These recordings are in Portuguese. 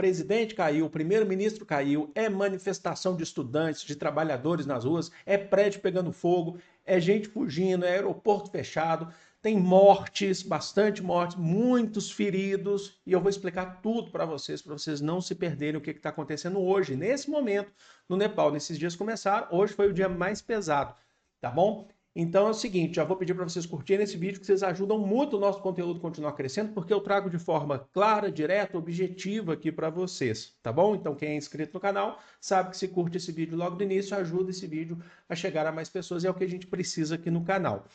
presidente caiu, o primeiro-ministro caiu, é manifestação de estudantes, de trabalhadores nas ruas, é prédio pegando fogo, é gente fugindo, é aeroporto fechado, tem mortes, bastante mortes, muitos feridos, e eu vou explicar tudo para vocês não se perderem o que está acontecendo hoje, nesse momento, no Nepal. Nesses dias começaram, hoje foi o dia mais pesado, tá bom? Então é o seguinte, já vou pedir para vocês curtirem esse vídeo, que vocês ajudam muito o nosso conteúdo a continuar crescendo, porque eu trago de forma clara, direta, objetiva aqui para vocês, tá bom? Então quem é inscrito no canal sabe que se curte esse vídeo logo do início, ajuda esse vídeo a chegar a mais pessoas, e é o que a gente precisa aqui no canal.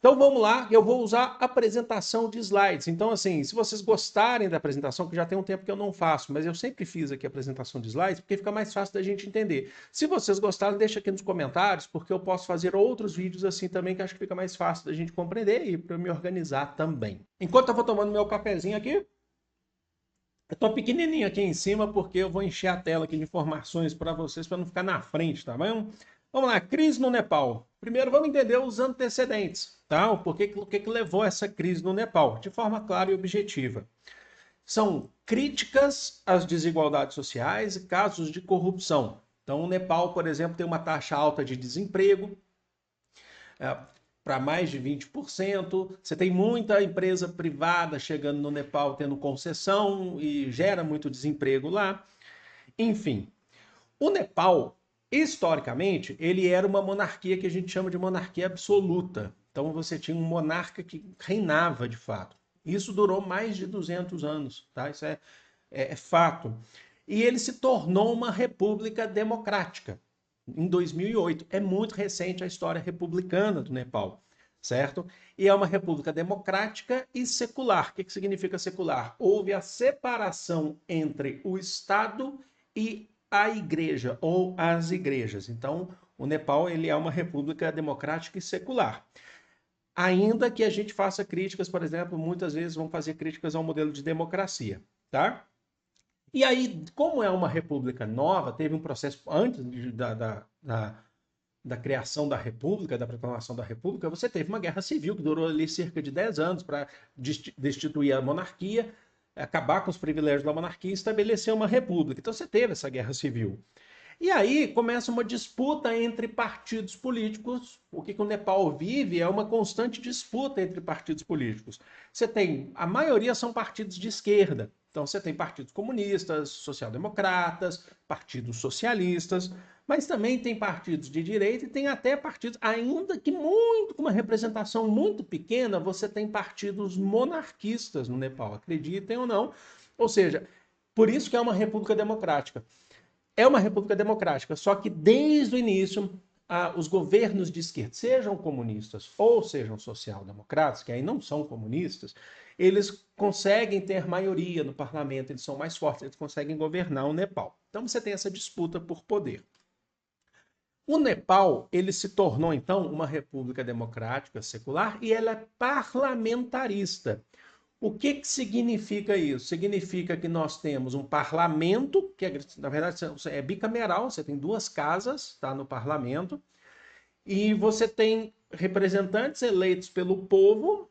Então vamos lá, eu vou usar apresentação de slides. Então assim, se vocês gostarem da apresentação, que já tem um tempo que eu não faço, mas eu sempre fiz aqui a apresentação de slides, porque fica mais fácil da gente entender. Se vocês gostarem, deixa aqui nos comentários, porque eu posso fazer outros vídeos assim também, que acho que fica mais fácil da gente compreender e para me organizar também. Enquanto eu vou tomando meu cafezinho aqui, eu tô pequenininho aqui em cima, porque eu vou encher a tela aqui de informações para vocês, para não ficar na frente, tá bom? Vamos lá, crise no Nepal. Primeiro vamos entender os antecedentes, tá? O que levou essa crise no Nepal, de forma clara e objetiva. São críticas às desigualdades sociais e casos de corrupção. Então o Nepal, por exemplo, tem uma taxa alta de desemprego, para mais de 20%. Você tem muita empresa privada chegando no Nepal tendo concessão e gera muito desemprego lá. Enfim, o Nepal, historicamente, ele era uma monarquia que a gente chama de monarquia absoluta. Então você tinha um monarca que reinava de fato. Isso durou mais de 200 anos, tá? Isso é fato. E ele se tornou uma república democrática em 2008. É muito recente a história republicana do Nepal, certo? E é uma república democrática e secular. O que significa secular? Houve a separação entre o Estado e a igreja ou as igrejas. Então, o Nepal ele é uma república democrática e secular. Ainda que a gente faça críticas, por exemplo, muitas vezes vão fazer críticas ao modelo de democracia, tá? E aí, como é uma república nova, teve um processo antes da criação da república, da proclamação da república, você teve uma guerra civil que durou ali cerca de 10 anos para destituir a monarquia, acabar com os privilégios da monarquia e estabelecer uma república. Então você teve essa guerra civil. E aí começa uma disputa entre partidos políticos. O que o Nepal vive é uma constante disputa entre partidos políticos. Você tem, a maioria são partidos de esquerda. Então você tem partidos comunistas, social-democratas, partidos socialistas, mas também tem partidos de direita e tem até partidos, ainda que muito, com uma representação muito pequena, você tem partidos monarquistas no Nepal, acreditem ou não. Ou seja, por isso que é uma república democrática. É uma república democrática, só que desde o início, os governos de esquerda, sejam comunistas ou sejam social-democratas, que aí não são comunistas, eles conseguem ter maioria no parlamento, eles são mais fortes, eles conseguem governar o Nepal. Então você tem essa disputa por poder. O Nepal, ele se tornou então uma república democrática secular e ela é parlamentarista. O que significa isso? Significa que nós temos um parlamento, que na verdade é bicameral, você tem duas casas, tá, no parlamento, e você tem representantes eleitos pelo povo,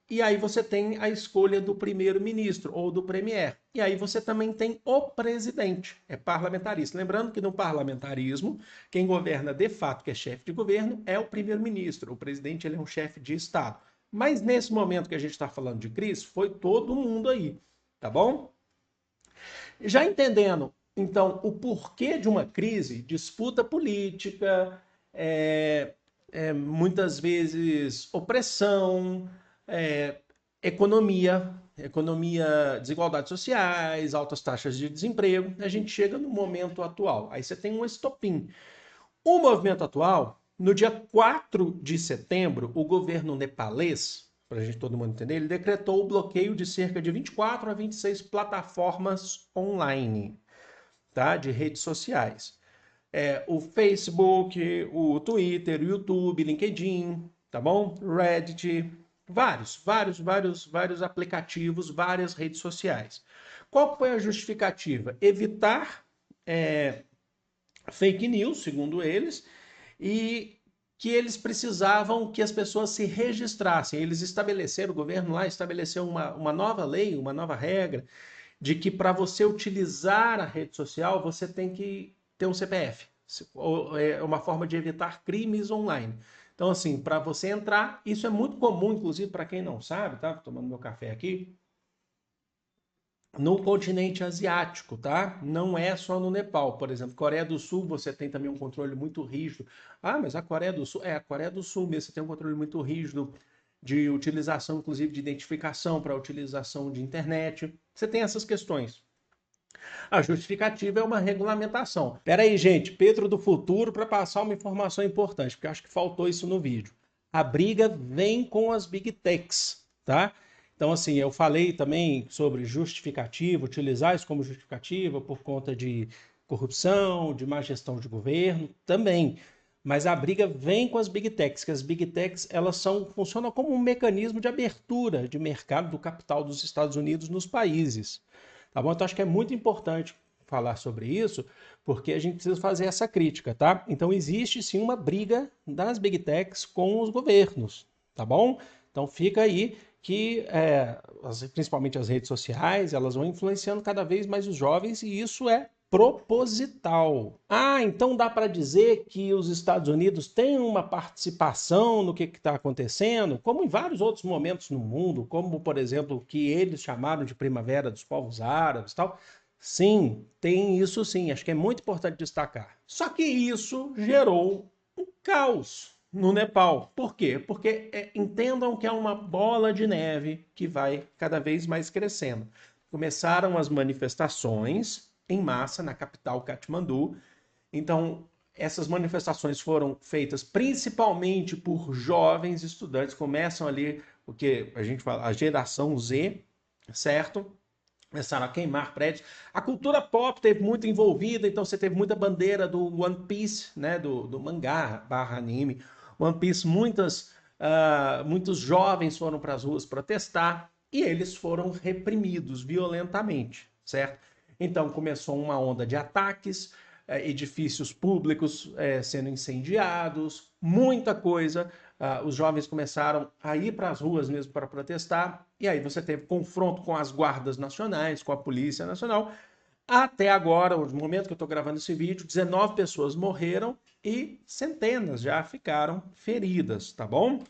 e aí você tem a escolha do primeiro-ministro ou do premier. E aí você também tem o presidente, é parlamentarista. Lembrando que no parlamentarismo, quem governa de fato, que é chefe de governo, é o primeiro-ministro. O presidente ele é um chefe de Estado. Mas nesse momento que a gente está falando de crise, foi todo mundo aí, tá bom? Já entendendo, então, o porquê de uma crise, disputa política, muitas vezes opressão, economia, desigualdades sociais, altas taxas de desemprego, a gente chega no momento atual. Aí você tem um estopim. O movimento atual, no dia 4 de setembro, o governo nepalês, para a gente todo mundo entender, ele decretou o bloqueio de cerca de 24 a 26 plataformas online, tá? De redes sociais. O Facebook, o Twitter, o YouTube, LinkedIn, tá bom? Reddit, vários aplicativos, várias redes sociais. Qual foi a justificativa? Evitar fake news, segundo eles, e que eles precisavam que as pessoas se registrassem. Eles estabeleceram, o governo lá estabeleceu uma nova lei, uma nova regra, de que para você utilizar a rede social, você tem que ter um CPF. É uma forma de evitar crimes online. Então, assim, para você entrar, isso é muito comum, inclusive, para quem não sabe, tá? Tomando meu café aqui, no continente asiático, tá? Não é só no Nepal. Por exemplo, Coreia do Sul, você tem também um controle muito rígido. Ah, mas a Coreia do Sul, a Coreia do Sul mesmo, você tem um controle muito rígido de utilização, inclusive de identificação para utilização de internet. Você tem essas questões. A justificativa é uma regulamentação. Espera aí, gente, Pedro do futuro para passar uma informação importante, porque eu acho que faltou isso no vídeo. A briga vem com as Big Techs, tá? Então, assim, eu falei também sobre justificativa, utilizar isso como justificativa por conta de corrupção, de má gestão de governo, também. Mas a briga vem com as Big Techs, que as Big Techs funcionam como um mecanismo de abertura de mercado do capital dos Estados Unidos nos países. Tá bom? Então acho que é muito importante falar sobre isso, porque a gente precisa fazer essa crítica, tá? Então existe sim uma briga das Big Techs com os governos, tá bom? Então fica aí que, principalmente as redes sociais, elas vão influenciando cada vez mais os jovens e isso é proposital. Ah, então dá para dizer que os Estados Unidos têm uma participação no que está acontecendo, como em vários outros momentos no mundo, como, por exemplo, o que eles chamaram de Primavera dos Povos Árabes e tal. Sim, tem isso sim, acho que é muito importante destacar. Só que isso gerou um caos no Nepal. Por quê? Porque entendam que é uma bola de neve que vai cada vez mais crescendo. Começaram as manifestações em massa na capital Katmandu. Então, essas manifestações foram feitas principalmente por jovens estudantes, começam ali o que a gente fala, a geração Z, certo? Começaram a queimar prédios. A cultura pop teve muito envolvida, então você teve muita bandeira do One Piece, né, do mangá barra anime. One Piece, muitos jovens foram para as ruas protestar e eles foram reprimidos violentamente, certo? Então começou uma onda de ataques, edifícios públicos sendo incendiados, muita coisa. Os jovens começaram a ir para as ruas mesmo para protestar, e aí você teve confronto com as guardas nacionais, com a Polícia Nacional. Até agora, no momento que eu estou gravando esse vídeo, 19 pessoas morreram e centenas já ficaram feridas, tá bom?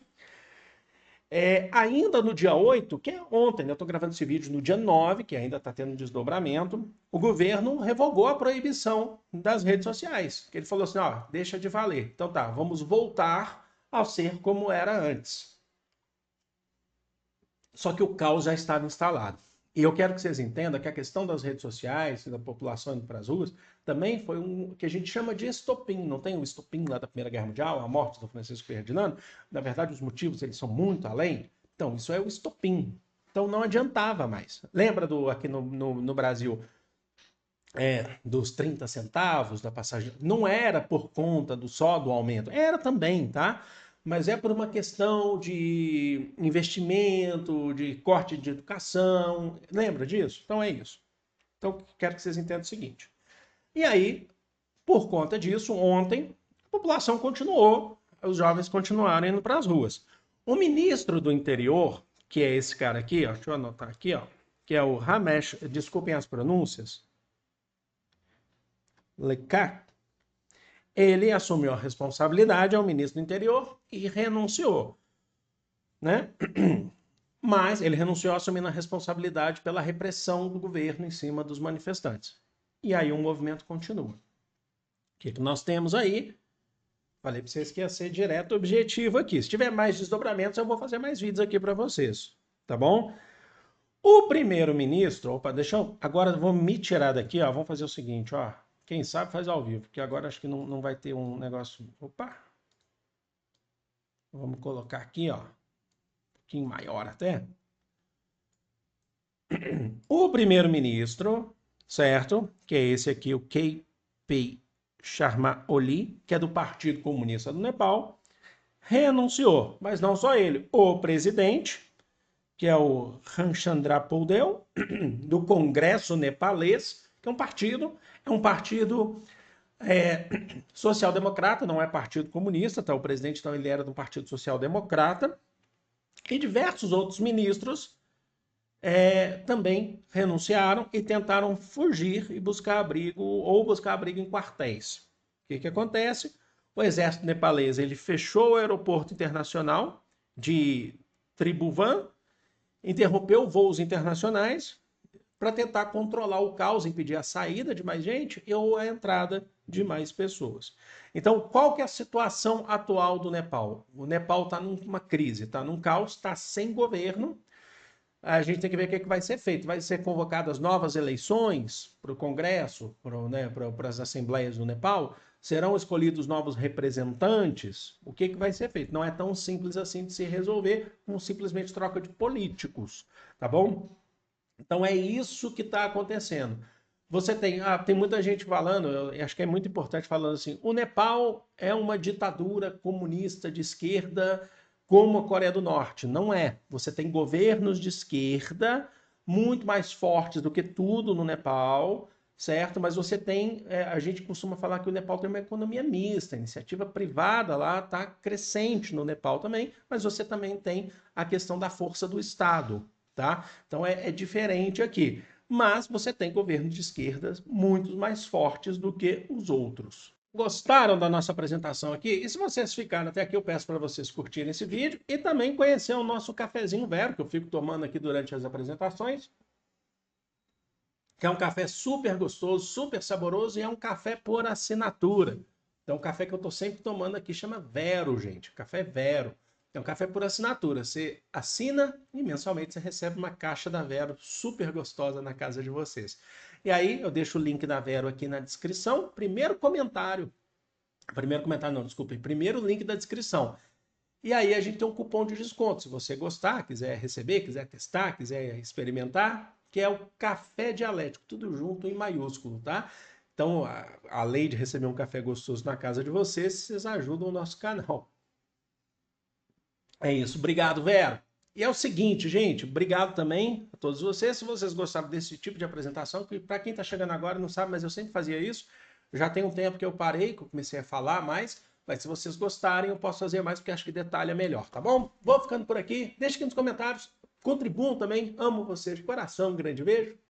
Ainda no dia 8, que é ontem, né? Eu estou gravando esse vídeo no dia 9, que ainda está tendo desdobramento, o governo revogou a proibição das redes sociais. Ele falou assim, ó, deixa de valer. Então tá, vamos voltar a ser como era antes. Só que o caos já estava instalado. E eu quero que vocês entendam que a questão das redes sociais, da população indo para as ruas, também foi um que a gente chama de estopim. Não tem o estopim lá da Primeira Guerra Mundial, a morte do Francisco Ferdinando? Na verdade, os motivos eles são muito além. Então, isso é o estopim. Então, não adiantava mais. Lembra aqui no Brasil, dos 30 centavos da passagem? Não era por conta só do aumento. Era também, tá? Mas é por uma questão de investimento, de corte de educação. Lembra disso? Então é isso. Então quero que vocês entendam o seguinte. E aí, por conta disso, ontem, a população continuou, os jovens continuaram indo para as ruas. O ministro do interior, que é esse cara aqui, ó, deixa eu anotar aqui, ó, que é o Ramesh, desculpem as pronúncias, Lekar, ele assumiu a responsabilidade ao ministro do interior e renunciou, né? Mas ele renunciou assumindo a responsabilidade pela repressão do governo em cima dos manifestantes. E aí o movimento continua. O que nós temos aí? Falei para vocês que ia ser direto objetivo aqui. Se tiver mais desdobramentos, eu vou fazer mais vídeos aqui para vocês, tá bom? O primeiro-ministro, opa, agora vou me tirar daqui, ó, vamos fazer o seguinte, ó, quem sabe faz ao vivo, porque agora acho que não vai ter um negócio, opa, vamos colocar aqui, ó, pouquinho maior até. O primeiro-ministro, certo? Que é esse aqui, o K.P. Sharma Oli, que é do Partido Comunista do Nepal, renunciou. Mas não só ele, o presidente, que é o Ramchandra Poudel, do Congresso Nepalês, que é um partido social-democrata, não é partido comunista, tá? O presidente, então, ele era do Partido Social-Democrata, e diversos outros ministros também renunciaram e tentaram fugir e buscar abrigo ou buscar abrigo em quartéis. O que que acontece? O exército nepalês ele fechou o aeroporto internacional de Tribhuvan, interrompeu voos internacionais para tentar controlar o caos, impedir a saída de mais gente ou a entrada de mais pessoas. Então, qual que é a situação atual do Nepal? O Nepal está numa crise, está num caos, está sem governo. A gente tem que ver o que vai ser feito. Vai ser convocadas novas eleições para o Congresso, para as assembleias do Nepal? Serão escolhidos novos representantes? O que vai ser feito? Não é tão simples assim de se resolver com simplesmente troca de políticos, tá bom? Então é isso que está acontecendo. Você tem muita gente falando, eu acho que é muito importante falando assim, o Nepal é uma ditadura comunista de esquerda como a Coreia do Norte. Não é. Você tem governos de esquerda muito mais fortes do que tudo no Nepal, certo? Mas você tem, a gente costuma falar que o Nepal tem uma economia mista, a iniciativa privada lá está crescente no Nepal também, mas você também tem a questão da força do Estado, tá? Então é diferente aqui. Mas você tem governos de esquerdas muito mais fortes do que os outros. Gostaram da nossa apresentação aqui? E se vocês ficaram até aqui, eu peço para vocês curtirem esse vídeo e também conhecer o nosso cafezinho Vero, que eu fico tomando aqui durante as apresentações, que é um café super gostoso, super saboroso e é um café por assinatura. Então, o café que eu estou sempre tomando aqui chama Vero, gente. Café Vero. É um café por assinatura. Você assina e mensalmente você recebe uma caixa da Vero super gostosa na casa de vocês. E aí, eu deixo o link da Vero aqui na descrição. Primeiro comentário. Primeiro comentário, não, desculpe. Primeiro link da descrição. E aí a gente tem um cupom de desconto. Se você gostar, quiser receber, quiser testar, quiser experimentar, que é o Café Dialético, tudo junto em maiúsculo, tá? Então, além de receber um café gostoso na casa de vocês, vocês ajudam o nosso canal. É isso. Obrigado, Vera. E é o seguinte, gente, obrigado também a todos vocês. Se vocês gostaram desse tipo de apresentação, que para quem está chegando agora não sabe, mas eu sempre fazia isso. Já tem um tempo que eu parei, que eu comecei a falar mais. Mas se vocês gostarem, eu posso fazer mais, porque acho que detalhe é melhor, tá bom? Vou ficando por aqui. Deixe aqui nos comentários. Contribuam também. Amo vocês de coração. Um grande beijo.